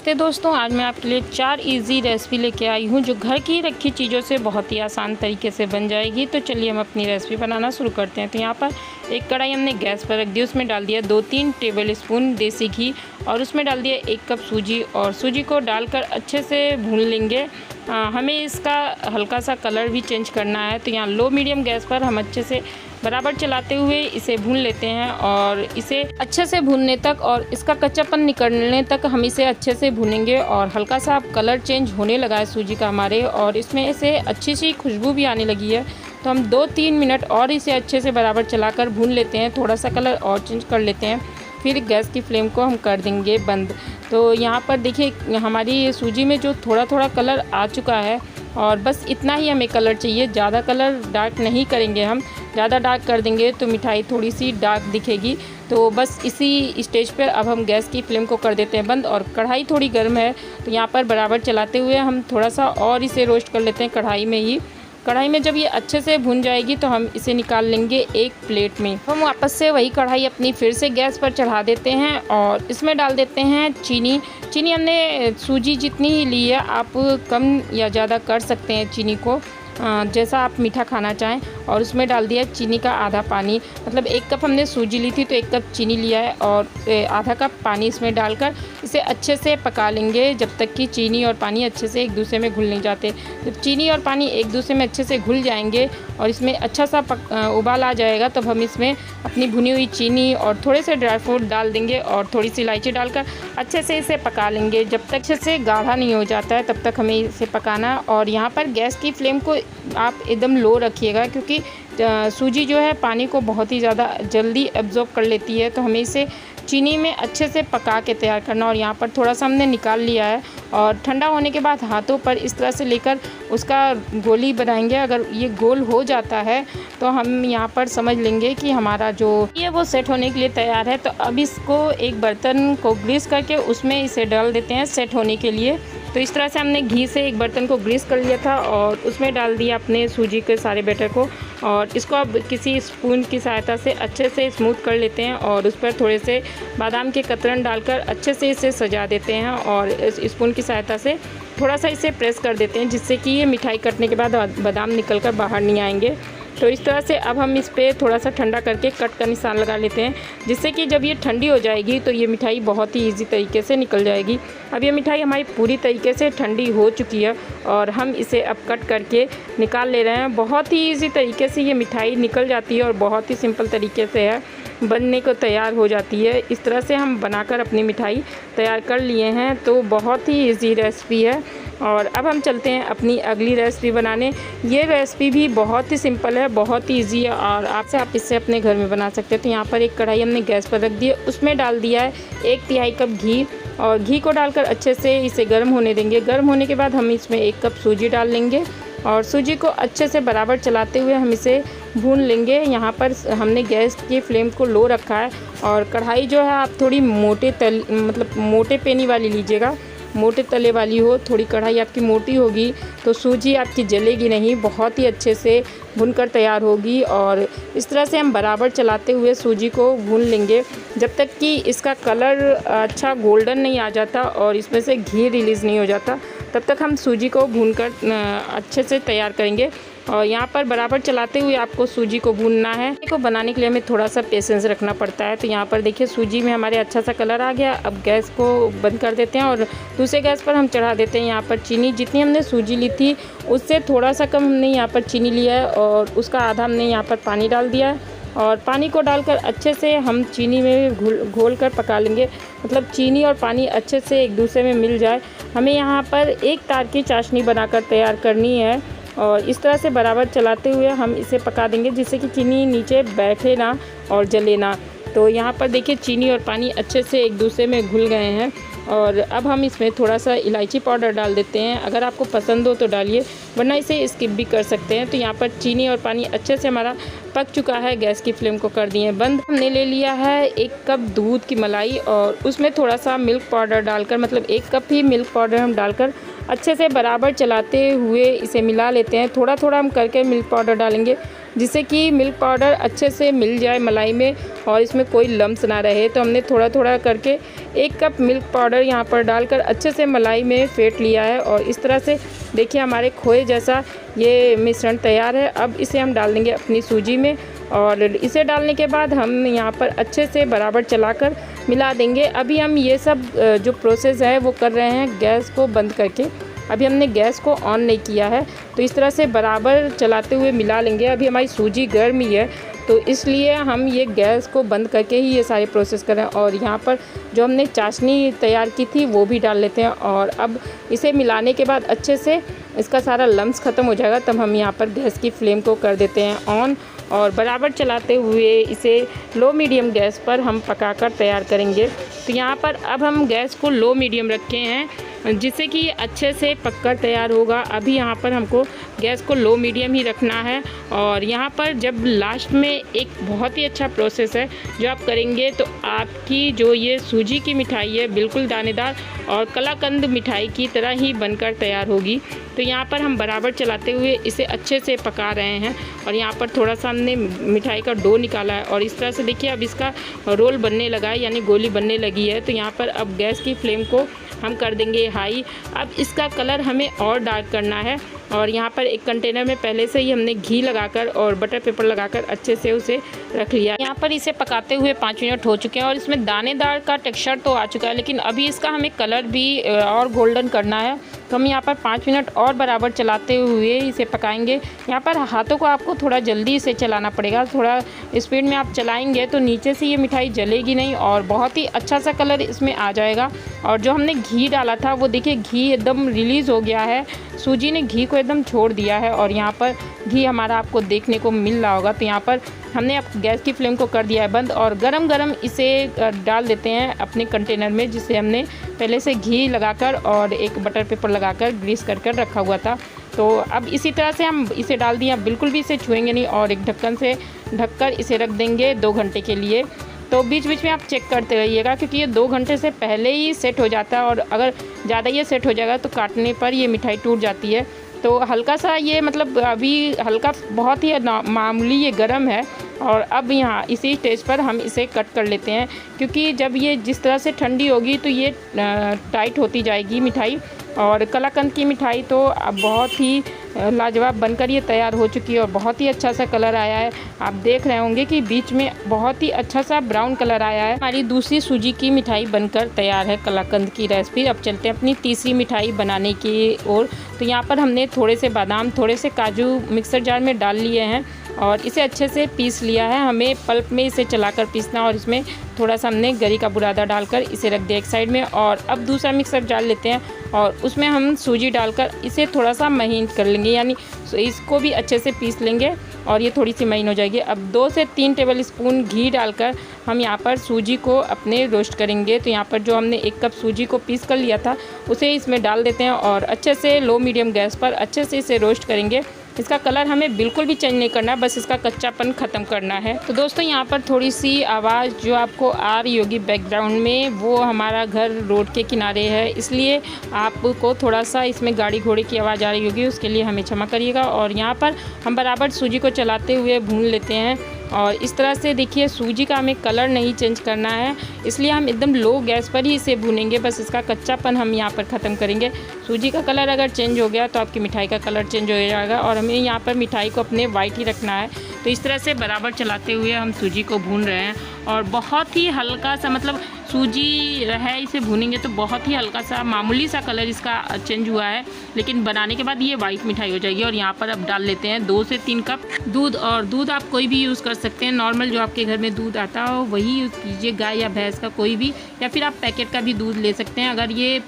तो दोस्तों आज मैं आपके लिए 4 इजी रेसिपी लेके आई हूँ जो घर की रखी चीज़ों से बहुत ही आसान तरीके से बन जाएगी। तो चलिए हम अपनी रेसिपी बनाना शुरू करते हैं। तो यहाँ पर एक कढ़ाई हमने गैस पर रख दी, उसमें डाल दिया 2-3 टेबल स्पून देसी घी और उसमें डाल दिया 1 कप सूजी और सूजी को डालकर अच्छे से भून लेंगे। हमें इसका हल्का सा कलर भी चेंज करना है। तो यहाँ लो मीडियम गैस पर हम अच्छे से बराबर चलाते हुए इसे भून लेते हैं और इसे अच्छे से भूनने तक और इसका कच्चापन निकलने तक हम इसे अच्छे से भूनेंगे। और हल्का सा कलर चेंज होने लगा है सूजी का हमारे, और इसमें से अच्छी सी खुशबू भी आने लगी है। तो हम 2-3 मिनट और इसे अच्छे से बराबर चलाकर भून लेते हैं। थोड़ा सा कलर और चेंज कर लेते हैं, फिर गैस की फ्लेम को हम कर देंगे बंद। तो यहाँ पर देखिए हमारी सूजी में जो थोड़ा थोड़ा कलर आ चुका है और बस इतना ही हमें कलर चाहिए। ज़्यादा कलर डार्क नहीं करेंगे, हम ज़्यादा डार्क कर देंगे तो मिठाई थोड़ी सी डार्क दिखेगी। तो बस इसी स्टेज पर अब हम गैस की फ्लेम को कर देते हैं बंद। और कढ़ाई थोड़ी गर्म है तो यहाँ पर बराबर चलाते हुए हम थोड़ा सा और इसे रोस्ट कर लेते हैं कढ़ाई में ही। कढ़ाई में जब ये अच्छे से भुन जाएगी तो हम इसे निकाल लेंगे एक प्लेट में। हम वापस से वही कढ़ाई अपनी फिर से गैस पर चढ़ा देते हैं और इसमें डाल देते हैं चीनी। चीनी हमने सूजी जितनी ही ली है, आप कम या ज़्यादा कर सकते हैं चीनी को, जैसा आप मीठा खाना चाहें। और उसमें डाल दिया चीनी का आधा पानी, मतलब 1 कप हमने सूजी ली थी तो 1 कप चीनी लिया है और आधा कप पानी इसमें डालकर इसे अच्छे से पका लेंगे जब तक कि चीनी और पानी अच्छे से एक दूसरे में घुल नहीं जाते। जब चीनी और पानी एक दूसरे में अच्छे से घुल जाएंगे और इसमें अच्छा सा उबाल आ जाएगा तब हम इसमें अपनी भुनी हुई चीनी और थोड़े से ड्राई फ्रूट डाल देंगे और थोड़ी सी इलायची डालकर अच्छे से इसे पका लेंगे। जब तक अच्छे से गाढ़ा नहीं हो जाता है तब तक हमें इसे पकाना। और यहाँ पर गैस की फ्लेम को आप एकदम लो रखिएगा क्योंकि सूजी जो है पानी को बहुत ही ज़्यादा जल्दी एब्जॉर्ब कर लेती है। तो हमें इसे चीनी में अच्छे से पका के तैयार करना। और यहाँ पर थोड़ा सा हमने निकाल लिया है और ठंडा होने के बाद हाथों पर इस तरह से लेकर उसका गोली बनाएंगे। अगर ये गोल हो जाता है तो हम यहाँ पर समझ लेंगे कि हमारा जो ये वो सेट होने के लिए तैयार है। तो अब इसको एक बर्तन को ग्रीस करके उसमें इसे डाल देते हैं सेट होने के लिए। तो इस तरह से हमने घी से एक बर्तन को ग्रीस कर लिया था और उसमें डाल दिया अपने सूजी के सारे बैटर को और इसको अब किसी स्पून की सहायता से अच्छे से स्मूथ कर लेते हैं और उस पर थोड़े से बादाम के कतरन डालकर अच्छे से इसे सजा देते हैं और इस स्पून की सहायता से थोड़ा सा इसे प्रेस कर देते हैं जिससे कि ये मिठाई कटने के बाद बादाम निकल कर बाहर नहीं आएंगे। तो इस तरह से अब हम इस पर थोड़ा सा ठंडा करके कट का निशान लगा लेते हैं जिससे कि जब ये ठंडी हो जाएगी तो ये मिठाई बहुत ही इजी तरीके से निकल जाएगी। अब ये मिठाई हमारी पूरी तरीके से ठंडी हो चुकी है और हम इसे अब कट करके निकाल ले रहे हैं। बहुत ही इजी तरीके से ये मिठाई निकल जाती है और बहुत ही सिंपल तरीके से है बनने को तैयार हो जाती है। इस तरह से हम बनाकर अपनी मिठाई तैयार कर लिए हैं। तो बहुत ही इजी रेसिपी है। और अब हम चलते हैं अपनी अगली रेसिपी बनाने। ये रेसिपी भी बहुत ही सिंपल है, बहुत ही ईजी है और आप इसे अपने घर में बना सकते हैं। तो यहाँ पर एक कढ़ाई हमने गैस पर रख दी है, उसमें डाल दिया है 1/3 कप घी और घी को डालकर अच्छे से इसे गर्म होने देंगे। गर्म होने के बाद हम इसमें 1 कप सूजी डाल लेंगे और सूजी को अच्छे से बराबर चलाते हुए हम इसे भून लेंगे। यहाँ पर हमने गैस की फ्लेम को लो रखा है और कढ़ाई जो है आप थोड़ी मोटे पेनी वाली लीजिएगा, मोटे तले वाली हो। थोड़ी कढ़ाई आपकी मोटी होगी तो सूजी आपकी जलेगी नहीं, बहुत ही अच्छे से भुनकर तैयार होगी। और इस तरह से हम बराबर चलाते हुए सूजी को भून लेंगे जब तक कि इसका कलर अच्छा गोल्डन नहीं आ जाता और इसमें से घी रिलीज़ नहीं हो जाता, तब तक हम सूजी को भूनकर अच्छे से तैयार करेंगे। और यहाँ पर बराबर चलाते हुए आपको सूजी को भूनना है। इसको बनाने के लिए हमें थोड़ा सा पेशेंस रखना पड़ता है। तो यहाँ पर देखिए सूजी में हमारे अच्छा सा कलर आ गया। अब गैस को बंद कर देते हैं और दूसरे गैस पर हम चढ़ा देते हैं यहाँ पर चीनी। जितनी हमने सूजी ली थी उससे थोड़ा सा कम हमने यहाँ पर चीनी लिया है और उसका आधा हमने यहाँ पर पानी डाल दिया है। और पानी को डालकर अच्छे से हम चीनी में घोल कर पका लेंगे, मतलब चीनी और पानी अच्छे से एक दूसरे में मिल जाए। हमें यहाँ पर एक तार की चाशनी बनाकर तैयार करनी है और इस तरह से बराबर चलाते हुए हम इसे पका देंगे जिससे कि चीनी नीचे बैठे ना और जले ना। तो यहाँ पर देखिए चीनी और पानी अच्छे से एक दूसरे में घुल गए हैं और अब हम इसमें थोड़ा सा इलायची पाउडर डाल देते हैं। अगर आपको पसंद हो तो डालिए, वरना इसे स्किप भी कर सकते हैं। तो यहाँ पर चीनी और पानी अच्छे से हमारा पक चुका है। गैस की फ्लेम को कर दिए बंद। हमने ले लिया है 1 कप दूध की मलाई और उसमें थोड़ा सा मिल्क पाउडर डालकर, मतलब 1 कप ही मिल्क पाउडर हम डालकर अच्छे से बराबर चलाते हुए इसे मिला लेते हैं। थोड़ा थोड़ा हम करके मिल्क पाउडर डालेंगे जिससे कि मिल्क पाउडर अच्छे से मिल जाए मलाई में और इसमें कोई लम्स ना रहे। तो हमने थोड़ा थोड़ा करके 1 कप मिल्क पाउडर यहाँ पर डालकर अच्छे से मलाई में फेंट लिया है और इस तरह से देखिए हमारे खोए जैसा ये मिश्रण तैयार है। अब इसे हम डाल देंगे अपनी सूजी में और इसे डालने के बाद हम यहाँ पर अच्छे से बराबर चलाकर मिला देंगे। अभी हम ये सब जो प्रोसेस है वो कर रहे हैं गैस को बंद करके। अभी हमने गैस को ऑन नहीं किया है, तो इस तरह से बराबर चलाते हुए मिला लेंगे। अभी हमारी सूजी गर्म ही है तो इसलिए हम ये गैस को बंद करके ही ये सारे प्रोसेस कर रहे हैं। और यहाँ पर जो हमने चाशनी तैयार की थी वो भी डाल लेते हैं और अब इसे मिलाने के बाद अच्छे से इसका सारा लम्स ख़त्म हो जाएगा तब हम यहाँ पर गैस की फ्लेम को कर देते हैं ऑन और बराबर चलाते हुए इसे लो मीडियम गैस पर हम पकाकर तैयार करेंगे। तो यहाँ पर अब हम गैस को लो मीडियम रखे हैं जिससे कि ये अच्छे से पककर तैयार होगा। अभी यहाँ पर हमको गैस को लो मीडियम ही रखना है। और यहाँ पर जब लास्ट में एक बहुत ही अच्छा प्रोसेस है जो आप करेंगे तो आपकी जो ये सूजी की मिठाई है बिल्कुल दानेदार और कलाकंद मिठाई की तरह ही बनकर तैयार होगी। तो यहाँ पर हम बराबर चलाते हुए इसे अच्छे से पका रहे हैं और यहाँ पर थोड़ा सा हमने मिठाई का डो निकाला है और इस तरह से देखिए अब इसका रोल बनने लगा है यानी गोली बनने लगी है। तो यहाँ पर अब गैस की फ्लेम को हम कर देंगे हाई। अब इसका कलर हमें और डार्क करना है और यहाँ पर एक कंटेनर में पहले से ही हमने घी लगाकर और बटर पेपर लगाकर अच्छे से उसे रख लिया। यहाँ पर इसे पकाते हुए 5 मिनट हो चुके हैं और इसमें दानेदार का टेक्सचर तो आ चुका है लेकिन अभी इसका हमें कलर भी और गोल्डन करना है। तो हम यहाँ पर 5 मिनट और बराबर चलाते हुए इसे पकाएंगे। यहाँ पर हाथों को आपको थोड़ा जल्दी इसे चलाना पड़ेगा, थोड़ा स्पीड में आप चलाएंगे तो नीचे से ये मिठाई जलेगी नहीं और बहुत ही अच्छा सा कलर इसमें आ जाएगा। और जो हमने घी डाला था वो देखिए घी एकदम रिलीज़ हो गया है, सूजी ने घी को एकदम छोड़ दिया है और यहाँ पर घी हमारा आपको देखने को मिल रहा होगा। तो यहाँ पर हमने अब गैस की फ्लेम को कर दिया है बंद और गरम गरम इसे डाल देते हैं अपने कंटेनर में जिसे हमने पहले से घी लगाकर और एक बटर पेपर लगाकर ग्रीस कर रखा हुआ था। तो अब इसी तरह से हम इसे डाल दिए, बिल्कुल भी इसे छुएंगे नहीं और एक ढक्कन से ढककर इसे रख देंगे 2 घंटे के लिए। तो बीच बीच में आप चेक करते रहिएगा क्योंकि ये 2 घंटे से पहले ही सेट हो जाता है और अगर ज़्यादा ये सेट हो जाएगा तो काटने पर ये मिठाई टूट जाती है। तो हल्का सा ये मतलब अभी हल्का बहुत ही मामूली ये गर्म है और अब यहाँ इसी स्टेज पर हम इसे कट कर लेते हैं क्योंकि जब ये जिस तरह से ठंडी होगी तो ये टाइट होती जाएगी मिठाई। और कलाकंद की मिठाई तो अब बहुत ही लाजवाब बनकर ये तैयार हो चुकी है और बहुत ही अच्छा सा कलर आया है। आप देख रहे होंगे कि बीच में बहुत ही अच्छा सा ब्राउन कलर आया है। हमारी दूसरी सूजी की मिठाई बनकर तैयार है कलाकंद की रेसिपी। अब चलते हैं अपनी तीसरी मिठाई बनाने की ओर। तो यहाँ पर हमने थोड़े से बादाम, थोड़े से काजू मिक्सर जार में डाल लिए हैं और इसे अच्छे से पीस लिया है। हमें पल्प में इसे चलाकर पीसना और इसमें थोड़ा सा हमने गरी का बुरादा डालकर इसे रख दिया एक साइड में। और अब दूसरा मिक्सर जार लेते हैं और उसमें हम सूजी डालकर इसे थोड़ा सा महीन कर लेंगे यानी इसको भी अच्छे से पीस लेंगे और ये थोड़ी सी महीन हो जाएगी। अब 2 से 3 टेबल स्पून घी डालकर हम यहाँ पर सूजी को अपने रोस्ट करेंगे। तो यहाँ पर जो हमने 1 कप सूजी को पीस कर लिया था उसे इसमें डाल देते हैं और अच्छे से लो मीडियम गैस पर अच्छे से इसे रोस्ट करेंगे। इसका कलर हमें बिल्कुल भी चेंज नहीं करना, बस इसका कच्चापन ख़त्म करना है। तो दोस्तों यहाँ पर थोड़ी सी आवाज़ जो आपको आ रही होगी बैकग्राउंड में वो हमारा घर रोड के किनारे है, इसलिए आपको थोड़ा सा इसमें गाड़ी घोड़े की आवाज़ आ रही होगी, उसके लिए हमें क्षमा करिएगा। और यहाँ पर हम बराबर सूजी को चलाते हुए भून लेते हैं और इस तरह से देखिए सूजी का हमें कलर नहीं चेंज करना है, इसलिए हम एकदम लो गैस पर ही इसे भूनेंगे, बस इसका कच्चापन हम यहाँ पर ख़त्म करेंगे। सूजी का कलर अगर चेंज हो गया तो आपकी मिठाई का कलर चेंज हो जाएगा और हमें यहाँ पर मिठाई को अपने वाइट ही रखना है। तो इस तरह से बराबर चलाते हुए हम सूजी को भून रहे हैं और बहुत ही हल्का सा मतलब सूजी है इसे भूनेंगे तो बहुत ही हल्का सा मामूली सा कलर इसका चेंज हुआ है, लेकिन बनाने के बाद ये वाइट मिठाई हो जाएगी। और यहाँ पर अब डाल लेते हैं 2 से 3 कप दूध और दूध आप कोई भी यूज़ कर सकते हैं, नॉर्मल जो आपके घर में दूध आता हो वही यूज़ कीजिए, गाय या भैंस का कोई भी, या फिर आप पैकेट का भी दूध ले सकते हैं। अगर ये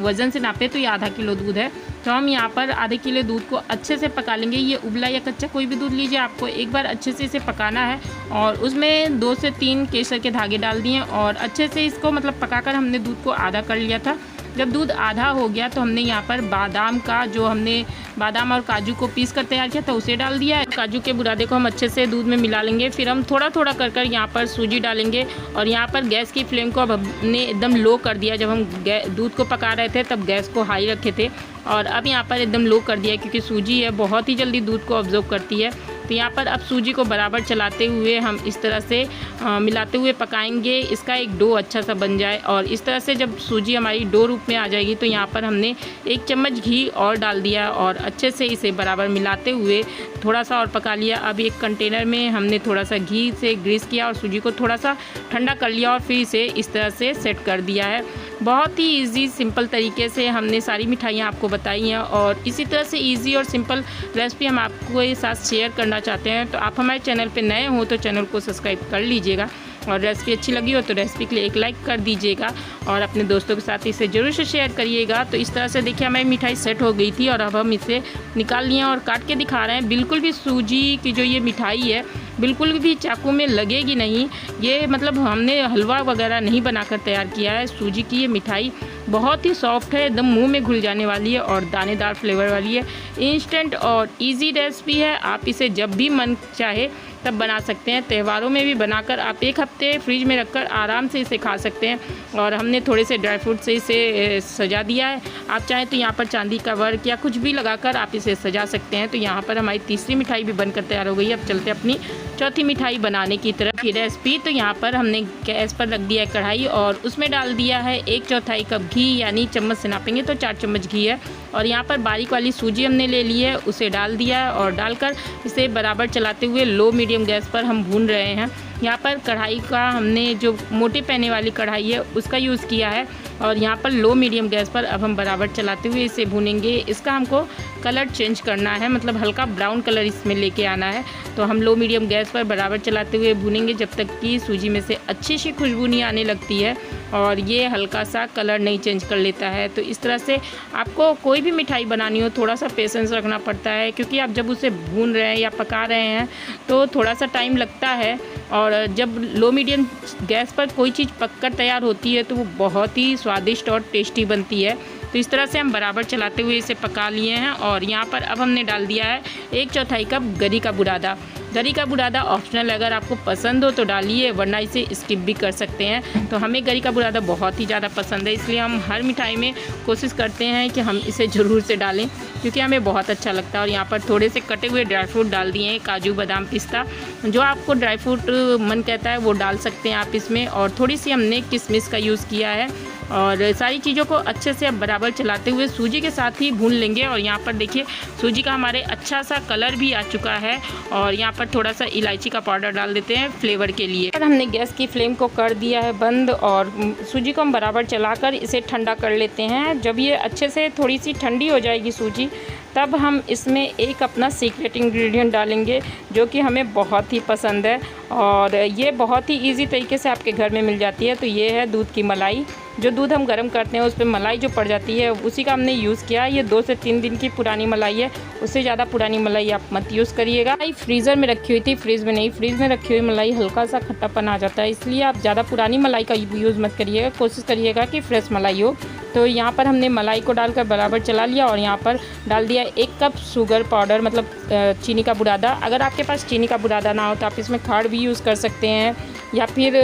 वज़न से नापे तो ये आधा किलो दूध है। तो हम यहाँ पर आधे किलो दूध को अच्छे से पका लेंगे। ये उबला या कच्चा कोई भी दूध लीजिए, आपको एक बार अच्छे से इसे पकाना है और उसमें 2 से 3 केसर के धागे डाल दिए और अच्छे से इसको मतलब पकाकर हमने दूध को आधा कर लिया था। जब दूध आधा हो गया तो हमने यहाँ पर बादाम का जो हमने बादाम और काजू को पीस कर तैयार किया था उसे डाल दिया है। काजू के बुरादे को हम अच्छे से दूध में मिला लेंगे। फिर हम थोड़ा थोड़ा कर कर यहाँ पर सूजी डालेंगे और यहाँ पर गैस की फ्लेम को अब हमने एकदम लो कर दिया। जब हम दूध को पका रहे थे तब गैस को हाई रखे थे और अब यहाँ पर एकदम लो कर दिया, क्योंकि सूजी है बहुत ही जल्दी दूध को ऑब्जर्व करती है। तो यहाँ पर अब सूजी को बराबर चलाते हुए हम इस तरह से मिलाते हुए पकाएंगे, इसका एक डो अच्छा सा बन जाए। और इस तरह से जब सूजी हमारी डो रूप में आ जाएगी तो यहाँ पर हमने 1 चम्मच घी और डाल दिया और अच्छे से इसे बराबर मिलाते हुए थोड़ा सा और पका लिया। अब एक कंटेनर में हमने थोड़ा सा घी से ग्रीस किया और सूजी को थोड़ा सा ठंडा कर लिया और फिर इसे इस तरह से सेट कर दिया है। बहुत ही इजी सिंपल तरीके से हमने सारी मिठाइयाँ आपको बताई हैं और इसी तरह से इजी और सिंपल रेसिपी हम आपको ये साथ शेयर करना चाहते हैं। तो आप हमारे चैनल पे नए हो तो चैनल को सब्सक्राइब कर लीजिएगा और रेसिपी अच्छी लगी हो तो रेसिपी के लिए एक लाइक कर दीजिएगा और अपने दोस्तों के साथ इसे ज़रूर से शेयर करिएगा। तो इस तरह से देखिए हमारी मिठाई सेट हो गई थी और अब हम इसे निकाल लिए और काट के दिखा रहे हैं। बिल्कुल भी सूजी की जो ये मिठाई है बिल्कुल भी चाकू में लगेगी नहीं। ये मतलब हमने हलवा वगैरह नहीं बनाकर तैयार किया है। सूजी की ये मिठाई बहुत ही सॉफ्ट है, एकदम मुंह में घुल जाने वाली है और दानेदार फ्लेवर वाली है। इंस्टेंट और इजी रेसिपी है, आप इसे जब भी मन चाहे तब बना सकते हैं। त्योहारों में भी बनाकर आप 1 हफ्ते फ्रिज में रखकर आराम से इसे खा सकते हैं। और हमने थोड़े से ड्राई फ्रूट से इसे सजा दिया है। आप चाहें तो यहाँ पर चांदी का वर्क या कुछ भी लगाकर आप इसे सजा सकते हैं। तो यहाँ पर हमारी तीसरी मिठाई भी बनकर तैयार हो गई। अब चलते अपनी चौथी मिठाई बनाने की तरफ की रेसिपी। तो यहाँ पर हमने गैस पर रख दिया है कढ़ाई और उसमें डाल दिया है 1/4 कप घी, यानी चम्मच से नापेंगे तो 4 चम्मच घी है। और यहाँ पर बारीक वाली सूजी हमने ले ली है, उसे डाल दिया है और डालकर इसे बराबर चलाते हुए लो मीडियम गैस पर हम भून रहे हैं। यहाँ पर कढ़ाई का हमने जो मोटे पैने वाली कढ़ाई है उसका यूज़ किया है और यहाँ पर लो मीडियम गैस पर अब हम बराबर चलाते हुए इसे भूनेंगे। इसका हमको कलर चेंज करना है, मतलब हल्का ब्राउन कलर इसमें लेके आना है। तो हम लो मीडियम गैस पर बराबर चलाते हुए भूनेंगे जब तक कि सूजी में से अच्छी सी खुशबू नहीं आने लगती है और ये हल्का सा कलर नहीं चेंज कर लेता है। तो इस तरह से आपको कोई भी मिठाई बनानी हो थोड़ा सा पेशेंस रखना पड़ता है, क्योंकि आप जब उसे भून रहे हैं या पका रहे हैं तो थोड़ा सा टाइम लगता है। और जब लो मीडियम गैस पर कोई चीज़ पककर तैयार होती है तो वो बहुत ही स्वादिष्ट और टेस्टी बनती है। तो इस तरह से हम बराबर चलाते हुए इसे पका लिए हैं। और यहाँ पर अब हमने डाल दिया है 1/4 कप गरी का बुरादा। गरी का बुरादा ऑप्शनल, अगर आपको पसंद हो तो डालिए, वरना इसे स्किप भी कर सकते हैं। तो हमें गरी का बुरादा बहुत ही ज़्यादा पसंद है, इसलिए हम हर मिठाई में कोशिश करते हैं कि हम इसे ज़रूर से डालें, क्योंकि हमें बहुत अच्छा लगता है। और यहाँ पर थोड़े से कटे हुए ड्राई फ्रूट डाल दिए हैं, काजू बादाम पिस्ता, जो आपको ड्राई फ्रूट मन कहता है वो डाल सकते हैं आप इसमें। और थोड़ी सी हमने किशमिश का यूज़ किया है और सारी चीज़ों को अच्छे से अब बराबर चलाते हुए सूजी के साथ ही भून लेंगे। और यहाँ पर देखिए सूजी का हमारे अच्छा सा कलर भी आ चुका है और यहाँ पर थोड़ा सा इलायची का पाउडर डाल देते हैं फ्लेवर के लिए। और हमने गैस की फ्लेम को कर दिया है बंद और सूजी को हम बराबर चलाकर इसे ठंडा कर लेते हैं। जब ये अच्छे से थोड़ी सी ठंडी हो जाएगी सूजी, तब हम इसमें एक अपना सीक्रेट इंग्रेडिएंट डालेंगे जो कि हमें बहुत ही पसंद है और ये बहुत ही इजी तरीके से आपके घर में मिल जाती है। तो ये है दूध की मलाई। जो दूध हम गर्म करते हैं उस पर मलाई जो पड़ जाती है उसी का हमने यूज़ किया। ये 2 से 3 दिन की पुरानी मलाई है, उससे ज़्यादा पुरानी मलाई आप मत यूज़ करिएगा। फ्रीज़र में रखी हुई थी, फ्रिज में नहीं। फ्रिज में रखी हुई मलाई हल्का सा खट्टापन आ जाता है, इसलिए आप ज़्यादा पुरानी मलाई का यूज़ मत करिएगा, कोशिश करिएगा कि फ्रेश मलाई हो। तो यहाँ पर हमने मलाई को डालकर बराबर चला लिया और यहाँ पर डाल दिया 1 कप शुगर पाउडर, मतलब चीनी का बुरादा। अगर आपके पास चीनी का बुरादा ना हो तो आप इसमें खाड़ भी यूज़ कर सकते हैं, या फिर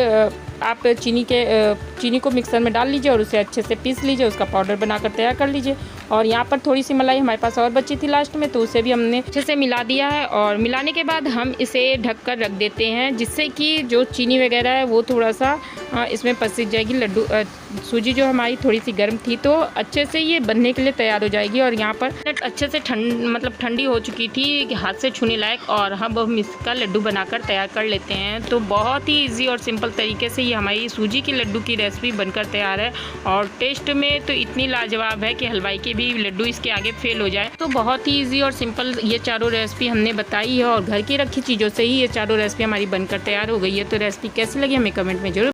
आप चीनी को मिक्सर में डाल लीजिए और उसे अच्छे से पीस लीजिए, उसका पाउडर बनाकर तैयार कर लीजिए। और यहाँ पर थोड़ी सी मलाई हमारे पास और बची थी लास्ट में, तो उसे भी हमने अच्छे से मिला दिया है। और मिलाने के बाद हम इसे ढक कर रख देते हैं, जिससे कि जो चीनी वगैरह है वो थोड़ा सा इसमें पसीज जाएगी। लड्डू सूजी जो हमारी थोड़ी सी गर्म थी तो अच्छे से ये बनने के लिए तैयार हो जाएगी। और यहाँ पर अच्छे से ठंडी हो चुकी थी, हाथ से छूने लायक, और हम इसका लड्डू बनाकर तैयार कर लेते हैं। तो बहुत ही ईजी और सिंपल तरीके से ये हमारी सूजी की लड्डू की रेसिपी बनकर तैयार है और टेस्ट में तो इतनी लाजवाब है कि हलवाई के भी लड्डू इसके आगे फेल हो जाए। तो बहुत ही ईजी और सिंपल ये चारों रेसिपी हमने बताई है और घर की रखी चीज़ों से ही ये चारों रेसिपी हमारी बनकर तैयार हो गई है। तो रेसिपी कैसी लगी हमें कमेंट में जरूर